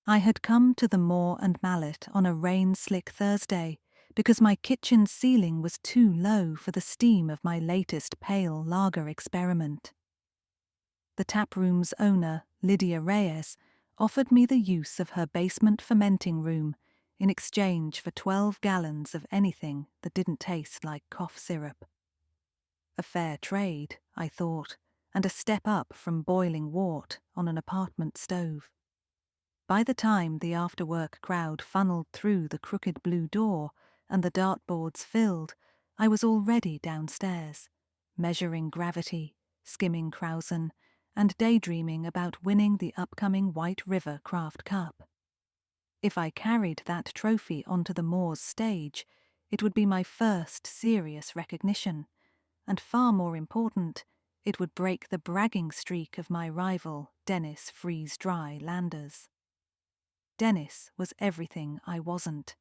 I had come to the Moor and Mallet on a rain-slick Thursday because my kitchen ceiling was too low for the steam of my latest pale lager experiment. The taproom's owner, Lydia Reyes, offered me the use of her basement fermenting room in exchange for 12 gallons of anything that didn't taste like cough syrup. A fair trade, I thought, and a step up from boiling wort on an apartment stove. By the time the after-work crowd funneled through the crooked blue door and the dartboards filled, I was already downstairs, measuring gravity, skimming Krausen, and daydreaming about winning the upcoming White River Craft Cup. If I carried that trophy onto the Moors stage, it would be my first serious recognition, and far more important, it would break the bragging streak of my rival, Dennis Freeze-Dry Landers. Dennis was everything I wasn't.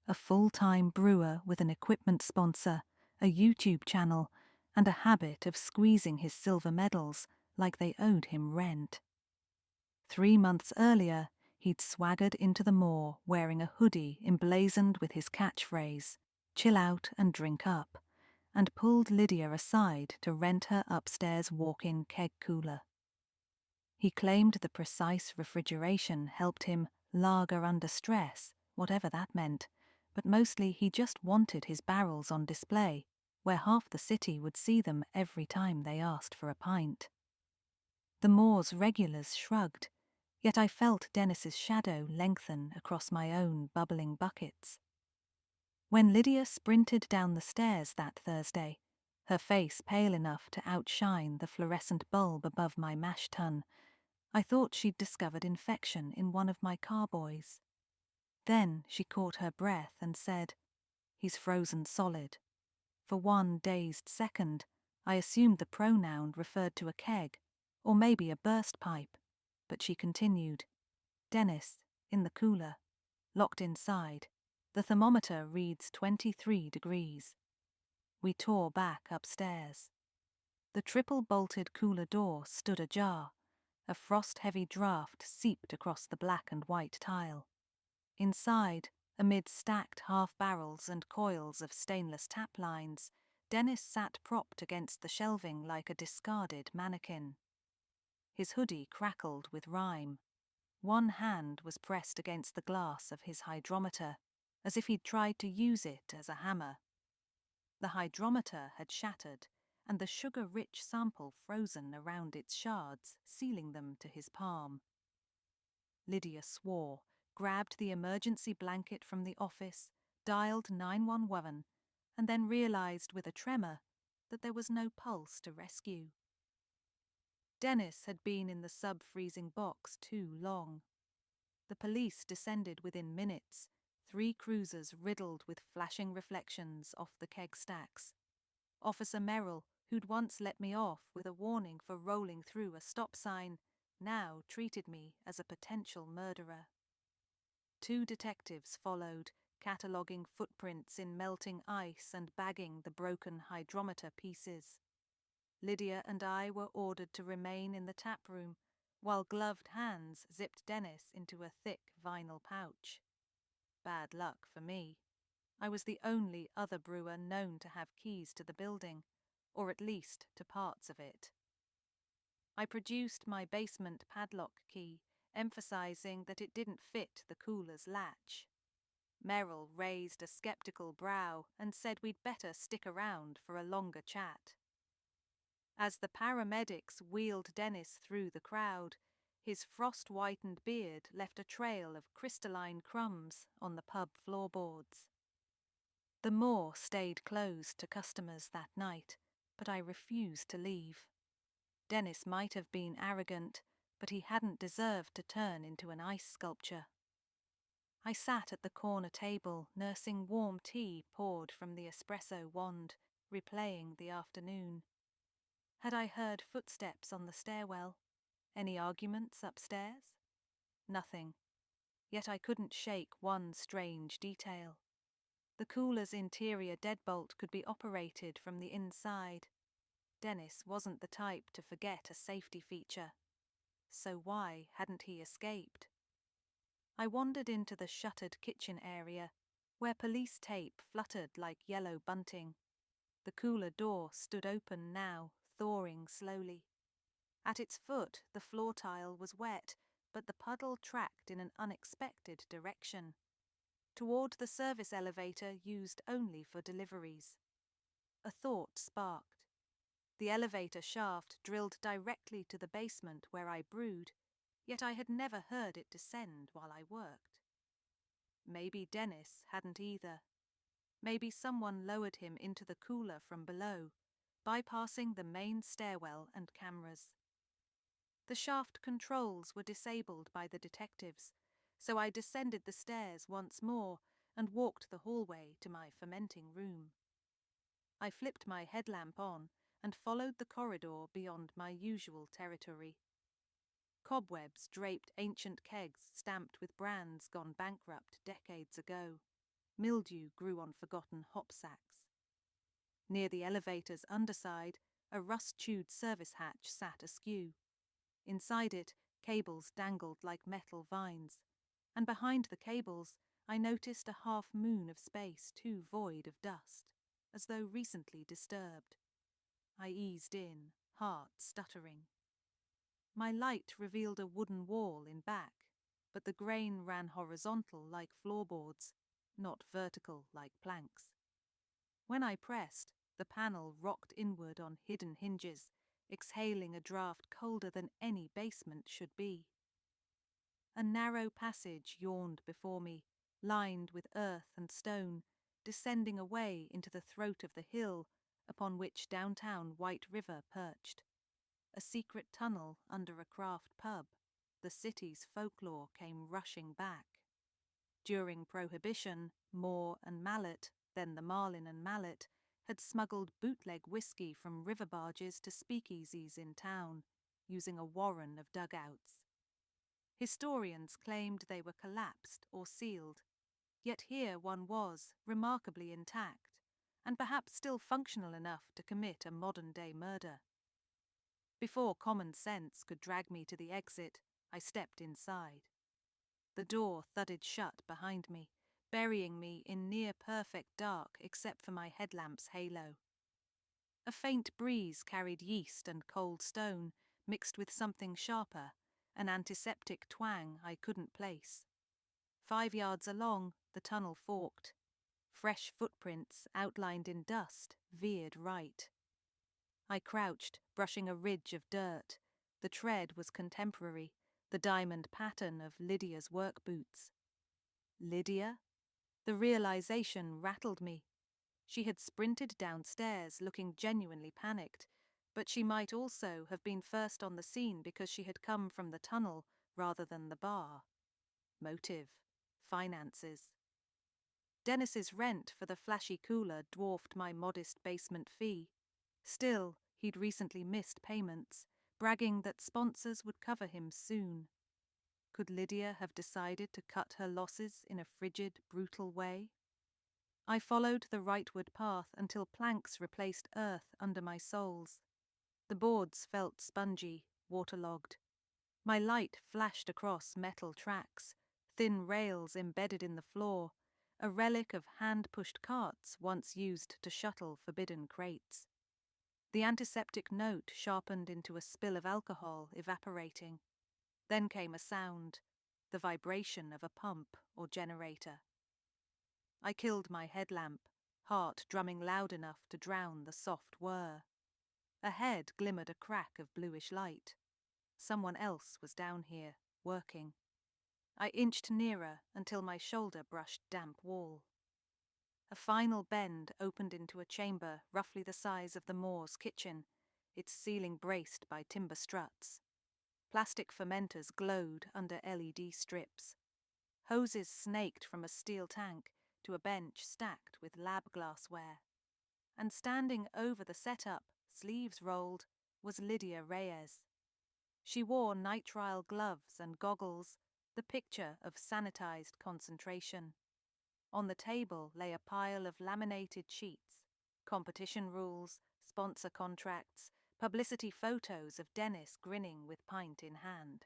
A full-time brewer with an equipment sponsor, a YouTube channel, and a habit of squeezing his silver medals like they owed him rent. 3 months earlier, he'd swaggered into the Moor wearing a hoodie emblazoned with his catchphrase, "Chill out and drink up," and pulled Lydia aside to rent her upstairs walk-in keg cooler. He claimed the precise refrigeration helped him lager under stress, whatever that meant, but mostly he just wanted his barrels on display, where half the city would see them every time they asked for a pint. The Moor's regulars shrugged, yet I felt Dennis's shadow lengthen across my own bubbling buckets. When Lydia sprinted down the stairs that Thursday, her face pale enough to outshine the fluorescent bulb above my mash tun, I thought she'd discovered infection in one of my carboys. Then she caught her breath and said, "He's frozen solid." For one dazed second, I assumed the pronoun referred to a keg, or maybe a burst pipe, but she continued, "Dennis, in the cooler, locked inside. The thermometer reads 23 degrees. We tore back upstairs. The triple-bolted cooler door stood ajar. A frost-heavy draught seeped across the black and white tile. Inside, amid stacked half-barrels and coils of stainless tap lines, Dennis sat propped against the shelving like a discarded mannequin. His hoodie crackled with rime. One hand was pressed against the glass of his hydrometer, as if he'd tried to use it as a hammer. The hydrometer had shattered, and the sugar-rich sample frozen around its shards, sealing them to his palm. Lydia swore, grabbed the emergency blanket from the office, dialed 911, and then realized with a tremor that there was no pulse to rescue. Dennis had been in the sub-freezing box too long. The police descended within minutes, 3 cruisers riddled with flashing reflections off the keg stacks. Officer Merrill, who'd once let me off with a warning for rolling through a stop sign, now treated me as a potential murderer. 2 detectives followed, cataloguing footprints in melting ice and bagging the broken hydrometer pieces. Lydia and I were ordered to remain in the tap room, while gloved hands zipped Dennis into a thick vinyl pouch. Bad luck for me. I was the only other brewer known to have keys to the building, or at least to parts of it. I produced my basement padlock key, emphasizing that it didn't fit the cooler's latch. Merrill raised a skeptical brow and said we'd better stick around for a longer chat. As the paramedics wheeled Dennis through the crowd, his frost-whitened beard left a trail of crystalline crumbs on the pub floorboards. The Moor stayed closed to customers that night, but I refused to leave. Dennis might have been arrogant, but he hadn't deserved to turn into an ice sculpture. I sat at the corner table, nursing warm tea poured from the espresso wand, replaying the afternoon. Had I heard footsteps on the stairwell? Any arguments upstairs? Nothing. Yet I couldn't shake one strange detail. The cooler's interior deadbolt could be operated from the inside. Dennis wasn't the type to forget a safety feature. So why hadn't he escaped? I wandered into the shuttered kitchen area, where police tape fluttered like yellow bunting. The cooler door stood open now, thawing slowly. At its foot, the floor tile was wet, but the puddle tracked in an unexpected direction, toward the service elevator used only for deliveries. A thought sparked. The elevator shaft drilled directly to the basement where I brewed, yet I had never heard it descend while I worked. Maybe Dennis hadn't either. Maybe someone lowered him into the cooler from below, bypassing the main stairwell and cameras. The shaft controls were disabled by the detectives, so I descended the stairs once more and walked the hallway to my fermenting room. I flipped my headlamp on and followed the corridor beyond my usual territory. Cobwebs draped ancient kegs stamped with brands gone bankrupt decades ago. Mildew grew on forgotten hop sacks. Near the elevator's underside, a rust-chewed service hatch sat askew. Inside it, cables dangled like metal vines, and behind the cables I noticed a half-moon of space too void of dust, as though recently disturbed. I eased in, heart stuttering. My light revealed a wooden wall in back, but the grain ran horizontal like floorboards, not vertical like planks. When I pressed, the panel rocked inward on hidden hinges, exhaling a draft colder than any basement should be. A narrow passage yawned before me, lined with earth and stone, descending away into the throat of the hill upon which downtown White River perched. A secret tunnel under a craft pub. The city's folklore came rushing back. During Prohibition, Moore and Mallet, then the Marlin and Mallet, had smuggled bootleg whiskey from river barges to speakeasies in town, using a warren of dugouts. Historians claimed they were collapsed or sealed, yet here one was, remarkably intact, and perhaps still functional enough to commit a modern-day murder. Before common sense could drag me to the exit, I stepped inside. The door thudded shut behind me, burying me in near-perfect dark except for my headlamp's halo. A faint breeze carried yeast and cold stone, mixed with something sharper, an antiseptic twang I couldn't place. 5 yards along, the tunnel forked. Fresh footprints, outlined in dust, veered right. I crouched, brushing a ridge of dirt. The tread was contemporary, the diamond pattern of Lydia's work boots. Lydia? The realization rattled me. She had sprinted downstairs, looking genuinely panicked, but she might also have been first on the scene because she had come from the tunnel rather than the bar. Motive. Finances. Dennis's rent for the flashy cooler dwarfed my modest basement fee. Still, he'd recently missed payments, bragging that sponsors would cover him soon. Could Lydia have decided to cut her losses in a frigid, brutal way? I followed the rightward path until planks replaced earth under my soles. The boards felt spongy, waterlogged. My light flashed across metal tracks, thin rails embedded in the floor, a relic of hand-pushed carts once used to shuttle forbidden crates. The antiseptic note sharpened into a spill of alcohol evaporating. Then came a sound, the vibration of a pump or generator. I killed my headlamp, heart drumming loud enough to drown the soft whir. Ahead glimmered a crack of bluish light. Someone else was down here, working. I inched nearer until my shoulder brushed damp wall. A final bend opened into a chamber roughly the size of the Moore's kitchen, its ceiling braced by timber struts. Plastic fermenters glowed under LED strips. Hoses snaked from a steel tank to a bench stacked with lab glassware. And standing over the setup, sleeves rolled, was Lydia Reyes. She wore nitrile gloves and goggles, the picture of sanitized concentration. On the table lay a pile of laminated sheets, competition rules, sponsor contracts, publicity photos of Dennis grinning with pint in hand.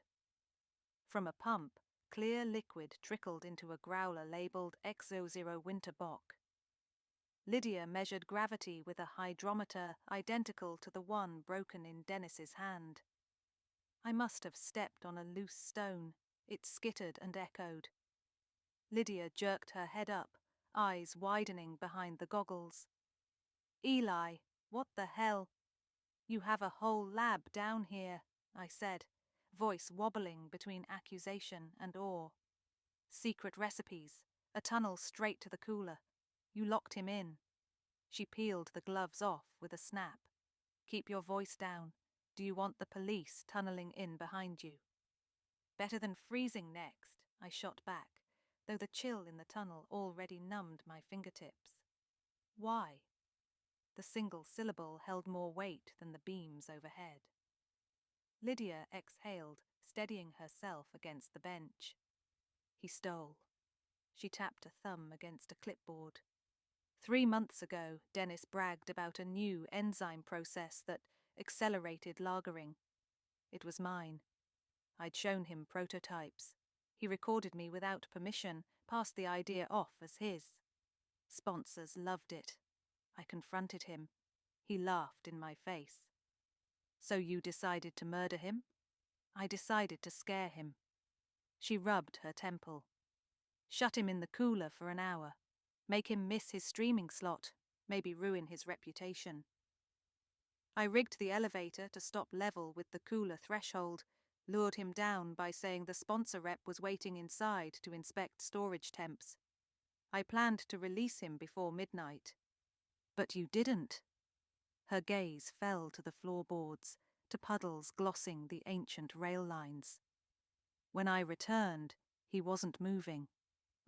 From a pump, clear liquid trickled into a growler labelled XO0 Winter Bock. Lydia measured gravity with a hydrometer identical to the one broken in Dennis's hand. I must have stepped on a loose stone. It skittered and echoed. Lydia jerked her head up, eyes widening behind the goggles. "Eli, what the hell? You have a whole lab down here," I said, voice wobbling between accusation and awe. "Secret recipes, a tunnel straight to the cooler. You locked him in." She peeled the gloves off with a snap. "Keep your voice down. Do you want the police tunneling in behind you?" "Better than freezing next," I shot back, though the chill in the tunnel already numbed my fingertips. "Why?" The single syllable held more weight than the beams overhead. Lydia exhaled, steadying herself against the bench. "He stole." She tapped a thumb against a clipboard. 3 months ago, Dennis bragged about a new enzyme process that accelerated lagering. It was mine. I'd shown him prototypes. He recorded me without permission, passed the idea off as his. Sponsors loved it. I confronted him. He laughed in my face. "So you decided to murder him?" "I decided to scare him." She rubbed her temple. "Shut him in the cooler for an hour. Make him miss his streaming slot. Maybe ruin his reputation." I rigged the elevator to stop level with the cooler threshold, lured him down by saying the sponsor rep was waiting inside to inspect storage temps. I planned to release him before midnight. "But you didn't." Her gaze fell to the floorboards, to puddles glossing the ancient rail lines. "When I returned, he wasn't moving.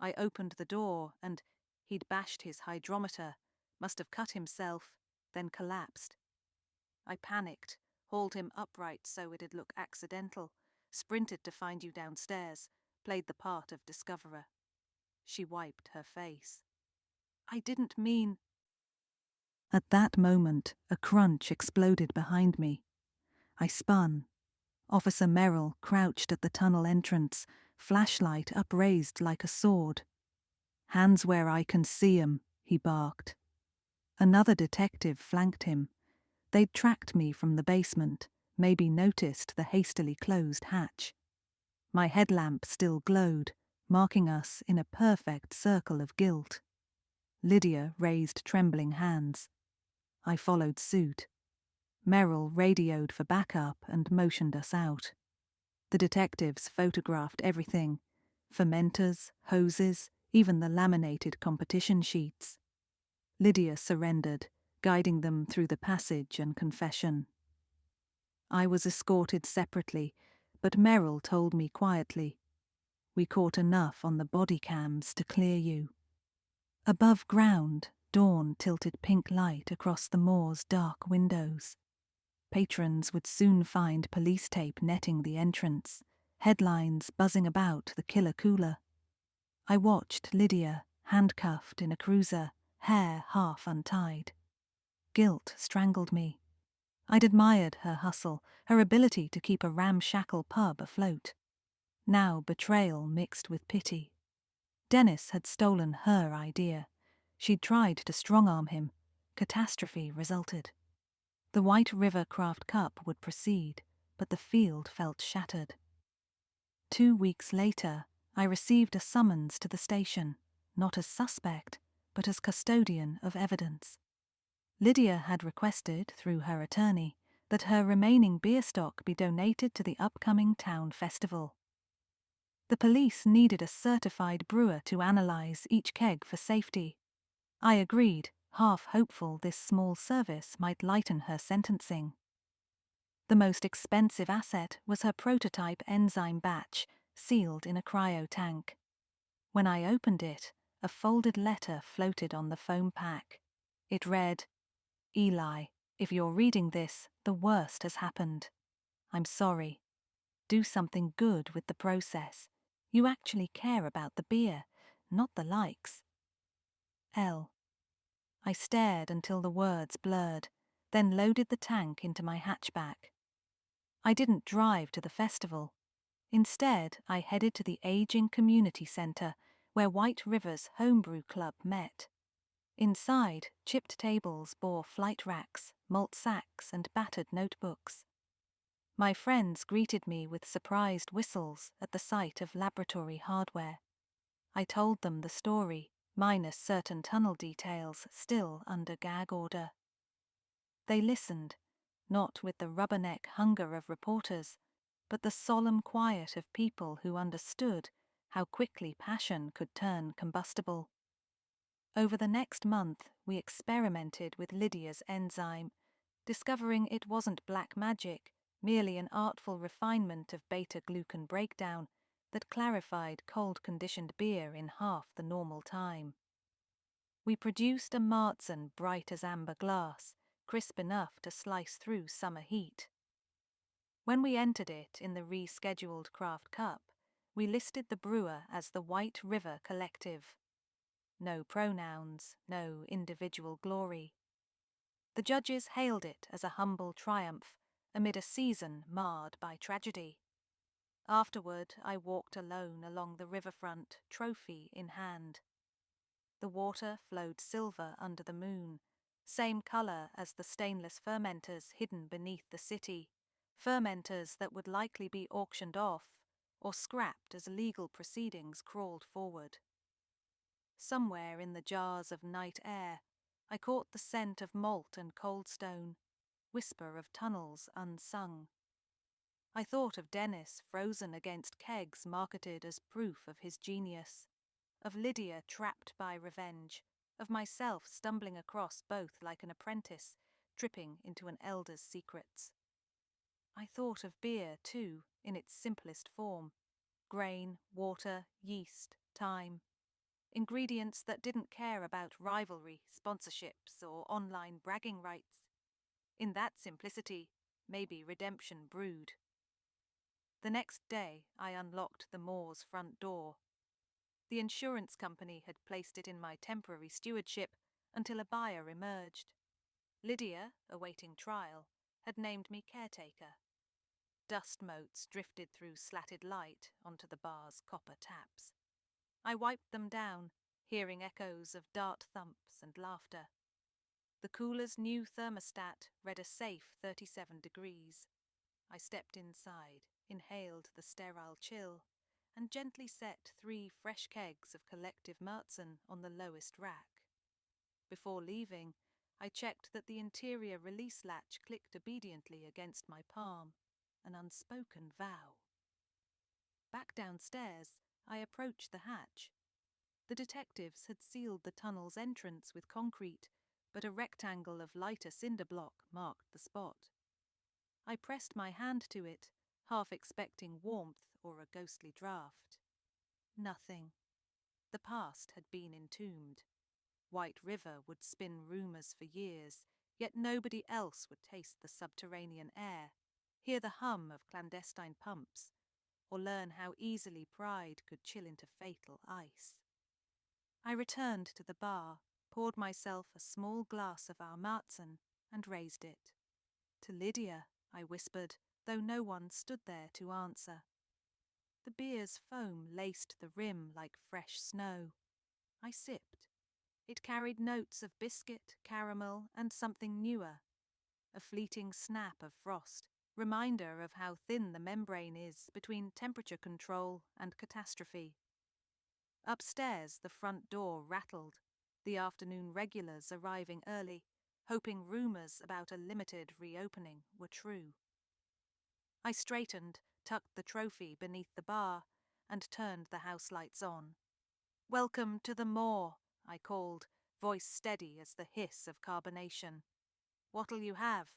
I opened the door and he'd bashed his hydrometer, must have cut himself, then collapsed. I panicked, hauled him upright so it'd look accidental, sprinted to find you downstairs, played the part of discoverer." She wiped her face. "I didn't mean—" At that moment, a crunch exploded behind me. I spun. Officer Merrill crouched at the tunnel entrance, flashlight upraised like a sword. "Hands where I can see 'em," he barked. Another detective flanked him. They'd tracked me from the basement, maybe noticed the hastily closed hatch. My headlamp still glowed, marking us in a perfect circle of guilt. Lydia raised trembling hands. I followed suit. Merrill radioed for backup and motioned us out. The detectives photographed everything: fermenters, hoses, even the laminated competition sheets. Lydia surrendered, guiding them through the passage and confession. I was escorted separately, but Merrill told me quietly, "We caught enough on the body cams to clear you." Above ground, dawn tilted pink light across the moor's dark windows. Patrons would soon find police tape netting the entrance, headlines buzzing about the killer cooler. I watched Lydia, handcuffed in a cruiser, hair half untied. Guilt strangled me. I'd admired her hustle, her ability to keep a ramshackle pub afloat. Now betrayal mixed with pity. Dennis had stolen her idea. She'd tried to strong-arm him. Catastrophe resulted. The White River Craft Cup would proceed, but the field felt shattered. 2 weeks later, I received a summons to the station, not as suspect, but as custodian of evidence. Lydia had requested, through her attorney, that her remaining beer stock be donated to the upcoming town festival. The police needed a certified brewer to analyse each keg for safety. I agreed, half hopeful this small service might lighten her sentencing. The most expensive asset was her prototype enzyme batch, sealed in a cryo tank. When I opened it, a folded letter floated on the foam pack. It read, "Eli, if you're reading this, the worst has happened. I'm sorry. Do something good with the process. You actually care about the beer, not the likes. L." I stared until the words blurred, then loaded the tank into my hatchback. I didn't drive to the festival. Instead, I headed to the aging community centre where White River's homebrew club met. Inside, chipped tables bore flight racks, malt sacks, and battered notebooks. My friends greeted me with surprised whistles at the sight of laboratory hardware. I told them the story, minus certain tunnel details still under gag order. They listened, not with the rubberneck hunger of reporters, but the solemn quiet of people who understood how quickly passion could turn combustible. Over the next month, we experimented with Lydia's enzyme, discovering it wasn't black magic, merely an artful refinement of beta-glucan breakdown that clarified cold-conditioned beer in half the normal time. We produced a Marzen bright as amber glass, crisp enough to slice through summer heat. When we entered it in the rescheduled craft cup, we listed the brewer as the White River Collective. No pronouns, no individual glory. The judges hailed it as a humble triumph amid a season marred by tragedy. Afterward, I walked alone along the riverfront, trophy in hand. The water flowed silver under the moon, same colour as the stainless fermenters hidden beneath the city, fermenters that would likely be auctioned off or scrapped as legal proceedings crawled forward. Somewhere in the jars of night air, I caught the scent of malt and cold stone, whisper of tunnels unsung. I thought of Dennis frozen against kegs marketed as proof of his genius, of Lydia trapped by revenge, of myself stumbling across both like an apprentice, tripping into an elder's secrets. I thought of beer, too, in its simplest form: grain, water, yeast, time. Ingredients that didn't care about rivalry, sponsorships, or online bragging rights. In that simplicity, maybe redemption brewed. The next day, I unlocked the Moore's front door. The insurance company had placed it in my temporary stewardship until a buyer emerged. Lydia, awaiting trial, had named me caretaker. Dust motes drifted through slatted light onto the bar's copper taps. I wiped them down, hearing echoes of dart thumps and laughter. The cooler's new thermostat read a safe 37 degrees. I stepped inside, inhaled the sterile chill, and gently set 3 fresh kegs of collective Marzen on the lowest rack. Before leaving, I checked that the interior release latch clicked obediently against my palm, an unspoken vow. Back downstairs, I approached the hatch. The detectives had sealed the tunnel's entrance with concrete, but a rectangle of lighter cinder block marked the spot. I pressed my hand to it, half expecting warmth or a ghostly draught. Nothing. The past had been entombed. White River would spin rumours for years, yet nobody else would taste the subterranean air, hear the hum of clandestine pumps, or learn how easily pride could chill into fatal ice. I returned to the bar, poured myself a small glass of our Marzen, and raised it. To Lydia, I whispered, though no one stood there to answer. The beer's foam laced the rim like fresh snow. I sipped. It carried notes of biscuit, caramel, and something newer. A fleeting snap of frost, reminder of how thin the membrane is between temperature control and catastrophe. Upstairs, the front door rattled, the afternoon regulars arriving early, hoping rumours about a limited reopening were true. I straightened, tucked the trophy beneath the bar, and turned the house lights on. "Welcome to the Moor," I called, voice steady as the hiss of carbonation. "What'll you have?"